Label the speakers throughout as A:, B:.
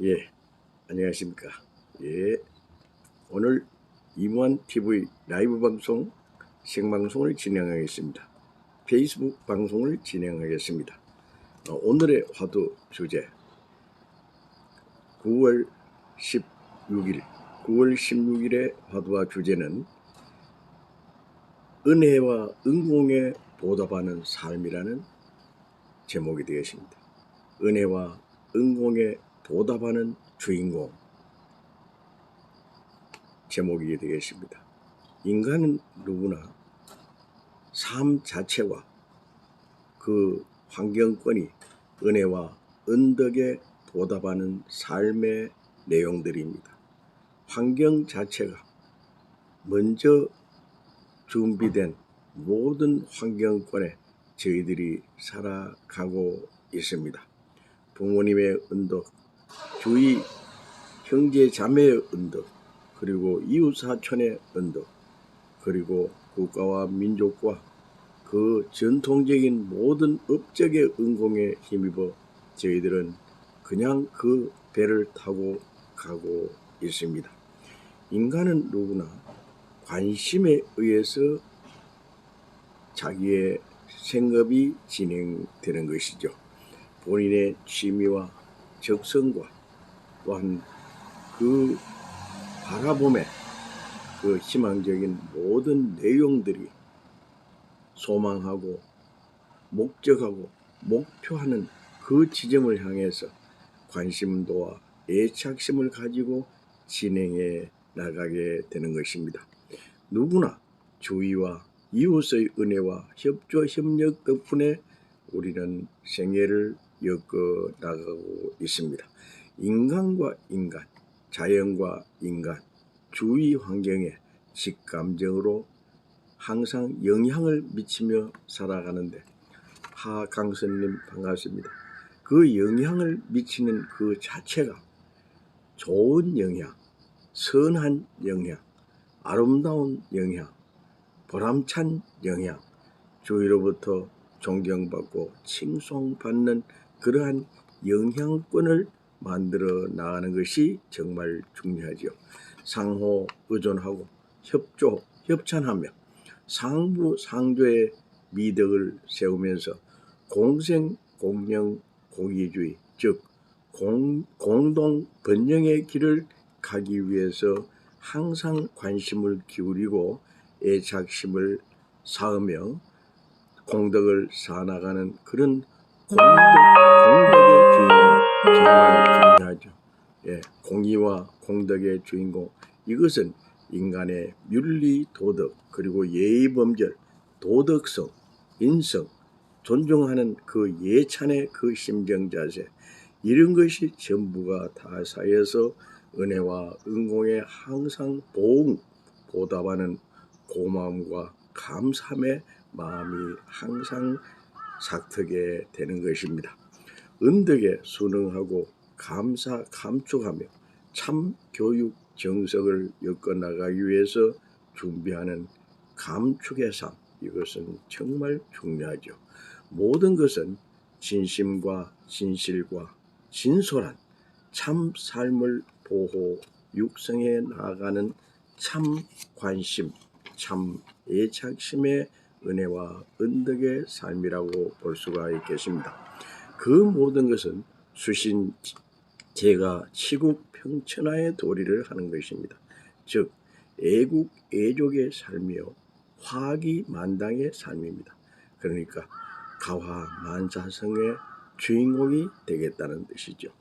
A: 예, 안녕하십니까. 예, 오늘 이무한 TV 라이브 방송 생방송을 진행하겠습니다. 페이스북 방송을 진행하겠습니다. 오늘의 화두 주제 9월 16일의 화두와 주제는 은혜와 은공에 보답하는 삶이라는 제목이 되겠습니다. 은혜와 은공에 보답하는 주인공 제목이 되겠습니다. 인간은 누구나 삶 자체와 그 환경권이 은혜와 은덕에 보답하는 삶의 내용들입니다. 환경 자체가 먼저 준비된 모든 환경권에 저희들이 살아가고 있습니다. 부모님의 은덕, 주위 형제 자매의 은덕, 그리고 이웃 사촌의 은덕, 그리고 국가와 민족과 그 전통적인 모든 업적의 은공에 힘입어 저희들은 그냥 그 배를 타고 가고 있습니다. 인간은 누구나 관심에 의해서 자기의 생업이 진행되는 것이죠. 본인의 취미와 적성과 또한 그 바라봄의 그 희망적인 모든 내용들이 소망하고 목적하고 목표하는 그 지점을 향해서 관심도와 애착심을 가지고 진행해 나가게 되는 것입니다. 누구나 주위와 이웃의 은혜와 협조 협력 덕분에 우리는 생애를 엮어 나가고 있습니다. 인간과 인간, 자연과 인간, 주위 환경에 직감적으로 항상 영향을 미치며 살아가는데, 하강선님 반갑습니다. 그 영향을 미치는 그 자체가 좋은 영향, 선한 영향, 아름다운 영향, 보람찬 영향, 주위로부터 존경받고 칭송받는 그러한 영향권을 만들어 나가는 것이 정말 중요하죠. 상호 의존하고 협찬하며 상부상조의 미덕을 세우면서 공생, 공영, 공의주의, 즉 공동 번영의 길을 가기 위해서 항상 관심을 기울이고 애착심을 쌓으며 공덕을 쌓아나가는 그런 공덕의 주인공 정말 중요하죠. 예, 공의와 공덕의 주인공, 이것은 인간의 윤리, 도덕, 그리고 예의, 범절, 도덕성, 인성, 존중하는 그 예찬의 그 심정 자세, 이런 것이 전부가 다 쌓여서 은혜와 은공에 항상 보답하는 고마움과 감사함의 마음이 항상 삭트게 되는 것입니다. 은덕에 순응하고 감축하며 참 교육 정석을 엮어나가기 위해서 준비하는 감축의 삶, 이것은 정말 중요하죠. 모든 것은 진심과 진실과 진솔한 참 삶을 보호 육성해 나가는 참 관심, 참 애착심의 은혜와 은덕의 삶이라고 볼 수가 있겠습니다. 그 모든 것은 수신 제가 치국 평천하의 도리를 하는 것입니다. 즉 애국 애족의 삶이요 화기만당의 삶입니다. 그러니까 가화만사성의 주인공이 되겠다는 뜻이죠.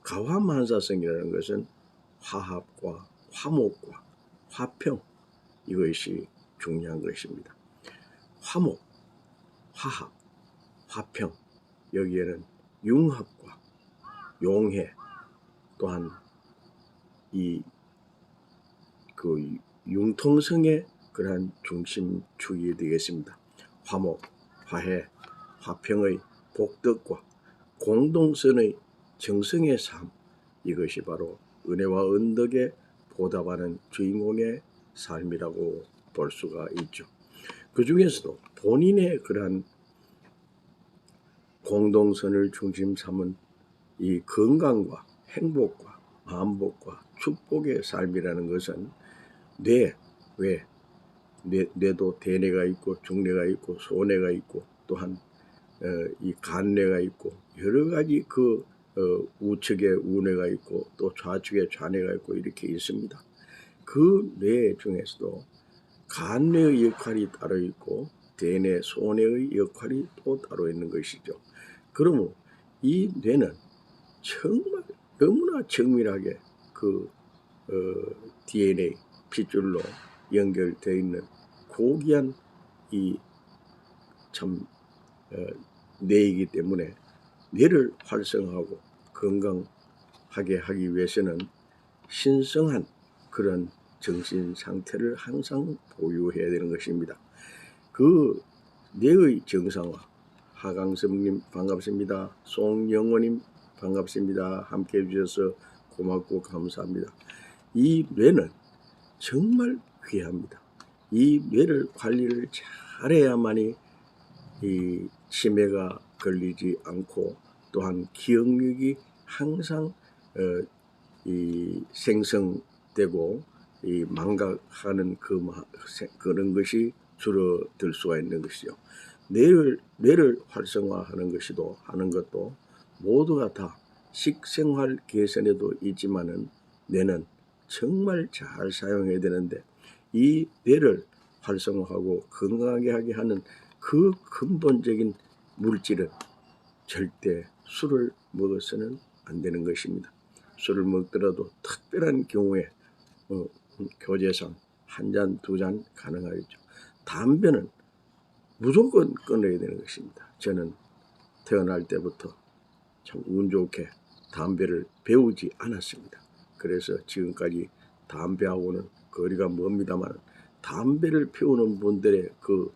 A: 가화만사성이라는 것은 화합과 화목과 화평, 이것이 중요한 것입니다. 화목, 화합, 화평, 여기에는 융합과 용해, 또한 이 그 융통성의 그러한 중심축이 되겠습니다. 화목, 화해, 화평의 복덕과 공동선의 정성의 삶, 이것이 바로 은혜와 은덕에 보답하는 주인공의 삶이라고 볼 수가 있죠. 그 중에서도 본인의 그러한 공동선을 중심 삼은 이 건강과 행복과 만복과 축복의 삶이라는 것은 뇌도 대뇌가 있고 중뇌가 있고 소뇌가 있고 또한 이 간뇌가 있고 여러 가지 우측에 우뇌가 있고 또 좌측에 좌뇌가 있고 이렇게 있습니다. 그 뇌 중에서도 간뇌의 역할이 따로 있고 대뇌, 소뇌의 역할이 또 따로 있는 것이죠. 그러므로 이 뇌는 정말 너무나 정밀하게 DNA 핏줄로 연결되어 있는 고귀한 이 뇌이기 때문에 뇌를 활성화하고 건강하게 하기 위해서는 신성한 그런 정신 상태를 항상 보유해야 되는 것입니다. 그 뇌의 정상화, 하강섭님 반갑습니다. 송영호님 반갑습니다. 함께 해주셔서 고맙고 감사합니다. 이 뇌는 정말 귀합니다. 이 뇌를 관리를 잘해야만이 이 치매가 걸리지 않고 또한 기억력이 항상 이 생성되고 이 망각하는 그런 것이 줄어들 수가 있는 것이죠. 뇌를 활성화하는 것도 모두가 다 식생활 개선에도 있지만은 뇌는 정말 잘 사용해야 되는데 이 뇌를 활성화하고 건강하게 하게 하는 그 근본적인 물질은 절대 술을 먹어서는 안 되는 것입니다. 술을 먹더라도 특별한 경우에 교제상 한 잔, 두 잔 가능하겠죠. 담배는 무조건 끊어야 되는 것입니다. 저는 태어날 때부터 참 운 좋게 담배를 배우지 않았습니다. 그래서 지금까지 담배하고는 거리가 멉니다만 담배를 피우는 분들의 그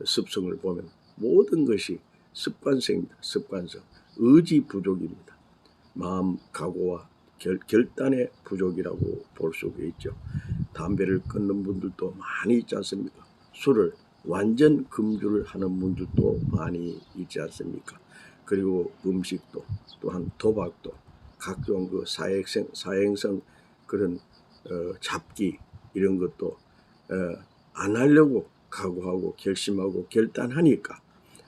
A: 습성을 보면 모든 것이 습관성입니다. 습관성. 의지 부족입니다. 마음 각오와 결단의 부족이라고 볼 수가 있죠. 담배를 끊는 분들도 많이 있지 않습니까? 술을 완전 금주를 하는 분들도 많이 있지 않습니까? 그리고 음식도 또한 도박도 각종 사행성 그런 잡기 이런 것도 안 하려고 각오하고 결심하고 결단하니까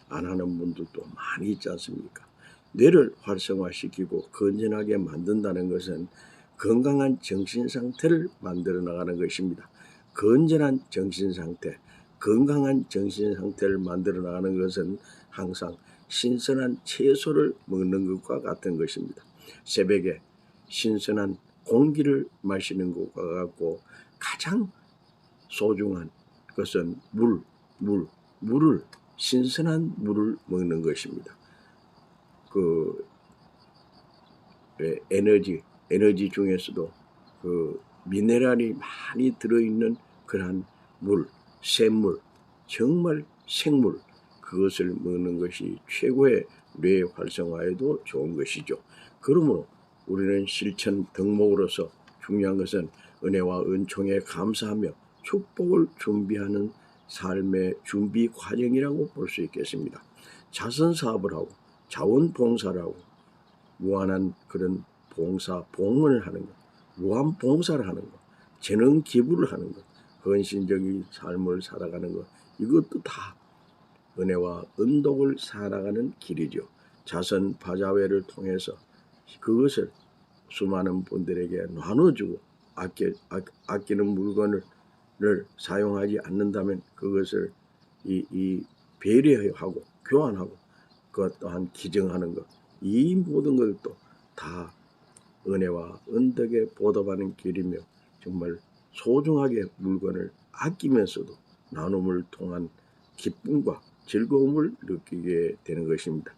A: 안 하는 분들도 많이 있지 않습니까? 뇌를 활성화시키고 건전하게 만든다는 것은 건강한 정신상태를 만들어 나가는 것입니다. 건전한 정신상태, 건강한 정신상태를 만들어 나가는 것은 항상 신선한 채소를 먹는 것과 같은 것입니다. 새벽에 신선한 공기를 마시는 것과 같고 가장 소중한 것은 물을 신선한 물을 먹는 것입니다. 에너지 중에서도 미네랄이 많이 들어있는 그러한 샘물, 정말 생물 그것을 먹는 것이 최고의 뇌 활성화에도 좋은 것이죠. 그러므로 우리는 실천 덕목으로서 중요한 것은 은혜와 은총에 감사하며 축복을 준비하는 삶의 준비 과정이라고 볼 수 있겠습니다. 자선사업을 하고 자원봉사를 하고 무한한 그런 봉을 하는 것, 무한 봉사를 하는 것, 재능 기부를 하는 것, 헌신적인 삶을 살아가는 것, 이것도 다 은혜와 은독을 살아가는 길이죠. 자선 바자회를 통해서 그것을 수많은 분들에게 나눠주고 아끼는 물건을 사용하지 않는다면 그것을 배려하고 교환하고 그것 또한 기증하는 것, 이 모든 것도 다 은혜와 은덕에 보답하는 길이며 정말 소중하게 물건을 아끼면서도 나눔을 통한 기쁨과 즐거움을 느끼게 되는 것입니다.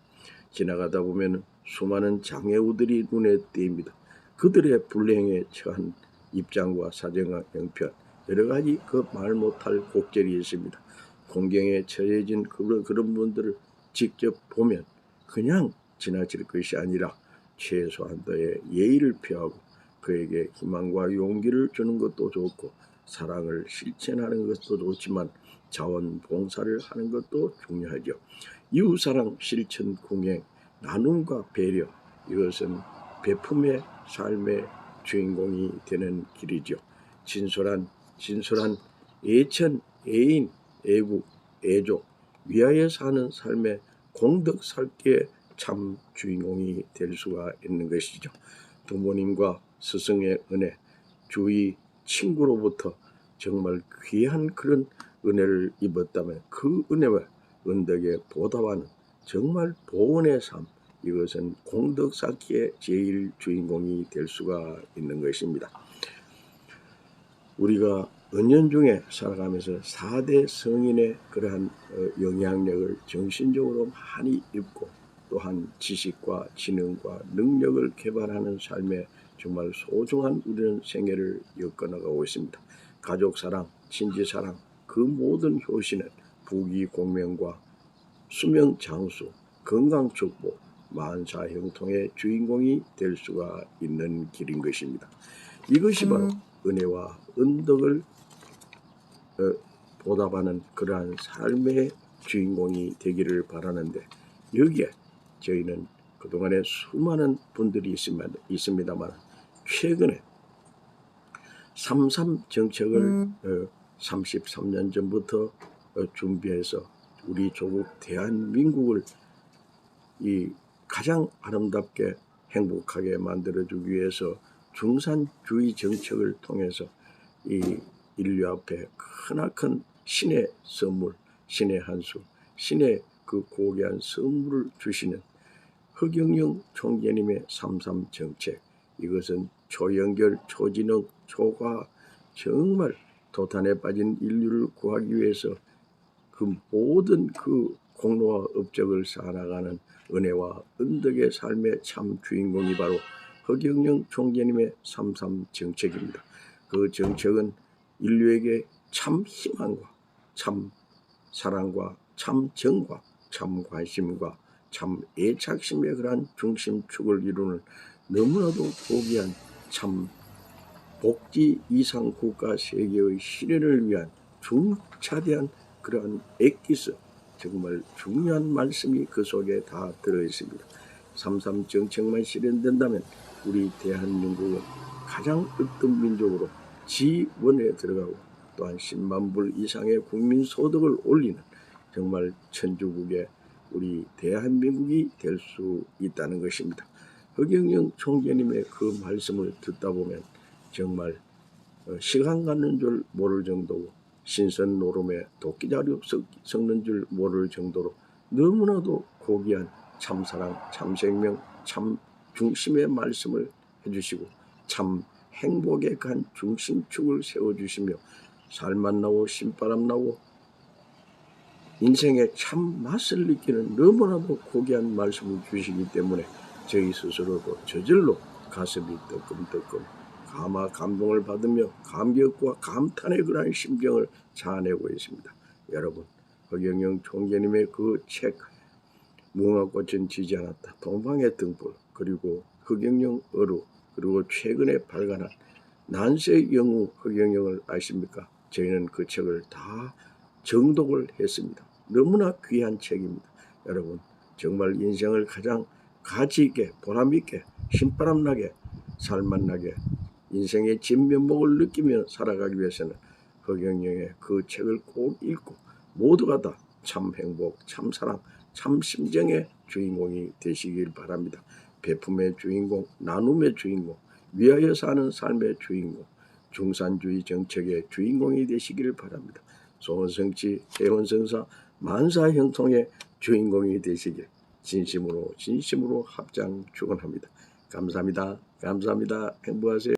A: 지나가다 보면 수많은 장애우들이 눈에 띕니다. 그들의 불행에 처한 입장과 사정과 형편 여러 가지 말 못할 곡절이 있습니다. 공경에 처해진 그런 분들을 직접 보면 그냥 지나칠 것이 아니라 최소한도의 예의를 표하고 그에게 희망과 용기를 주는 것도 좋고 사랑을 실천하는 것도 좋지만 자원봉사를 하는 것도 중요하죠. 이웃사랑 실천 공행 나눔과 배려 이것은 베품의 삶의 주인공이 되는 길이죠. 진솔한 애천, 애인, 애국, 애족, 위하여 사는 삶의 공덕 살기에 참 주인공이 될 수가 있는 것이죠. 부모님과 스승의 은혜, 주위 친구로부터 정말 귀한 그런 은혜를 입었다면 그 은혜와 은덕에 보답하는 정말 보은의 삶, 이것은 공덕 쌓기의 제일 주인공이 될 수가 있는 것입니다. 우리가 은연중에 살아가면서 4대 성인의 그러한 영향력을 정신적으로 많이 입고 또한 지식과 지능과 능력을 개발하는 삶에 정말 소중한 우리는 생애를 엮어나가고 있습니다. 가족 사랑, 친지 사랑, 그 모든 효시는 부귀 공명과 수명 장수, 건강 축복, 만사 형통의 주인공이 될 수가 있는 길인 것입니다. 이것이 바로 은혜와 은덕을 보답하는 그러한 삶의 주인공이 되기를 바라는데, 여기에 저희는 그동안에 수많은 분들이 있습니다만 최근에 3.3 정책을 33년 전부터 준비해서 우리 조국 대한민국을 이 가장 아름답게 행복하게 만들어주기 위해서 중산주의 정책을 통해서 이 인류 앞에 크나큰 신의 선물, 신의 한수, 신의 그 고귀한 선물을 주시는 허경영 총재님의 3.3 정책, 이것은 초연결, 초지능, 초과학, 정말 도탄에 빠진 인류를 구하기 위해서 그 모든 그 공로와 업적을 쌓아나가는 은혜와 은덕의 삶의 참 주인공이 바로 허경영 총재님의 3.3 정책입니다. 그 정책은 인류에게 참 희망과 참 사랑과 참 정과 참 관심과 참 애착심의 그러한 중심축을 이루는 너무나도 고귀한 참 복지 이상 국가 세계의 실현을 위한 중차대한 그러한 엑기스, 정말 중요한 말씀이 그 속에 다 들어있습니다. 3.3 정책만 실현된다면 우리 대한민국은 가장 으뜸 민족으로 G1에 들어가고 또한 10만 불 이상의 국민소득을 올리는 정말 천주국의 우리 대한민국이 될 수 있다는 것입니다. 허경영 총재님의 그 말씀을 듣다 보면 정말 시간 가는 줄 모를 정도고 신선 노름에 도끼자루 섞는 줄 모를 정도로 너무나도 고귀한 참사랑, 참생명, 참 중심의 말씀을 해주시고 참 행복의 간 중심축을 세워주시며 살맛 나고 신바람 나고 인생의 참 맛을 느끼는 너무나도 고귀한 말씀을 주시기 때문에 저희 스스로도 저절로 가슴이 뜨끔뜨끔 감동을 받으며 감격과 감탄의 그러한 심정을 자아내고 있습니다. 여러분, 허경영 총재님의 그 책 무궁화꽃은 지지 않았다, 동방의 등불, 그리고 허경영 어루, 그리고 최근에 발간한 난세의 영웅 허경영을 아십니까? 저희는 그 책을 다 정독을 했습니다. 너무나 귀한 책입니다. 여러분, 정말 인생을 가장 가치 있게, 보람 있게, 신바람 나게, 살맛 나게 인생의 진면목을 느끼며 살아가기 위해서는 허경영의 그 책을 꼭 읽고 모두가 다 참 행복, 참 사랑, 참 심정의 주인공이 되시길 바랍니다. 베품의 주인공, 나눔의 주인공, 위하여 사는 삶의 주인공, 중산주의 정책의 주인공이 되시길 바랍니다. 소원성취, 개원성사, 만사 형통의 주인공이 되시길 진심으로 합장 축원합니다. 감사합니다. 감사합니다. 행복하세요.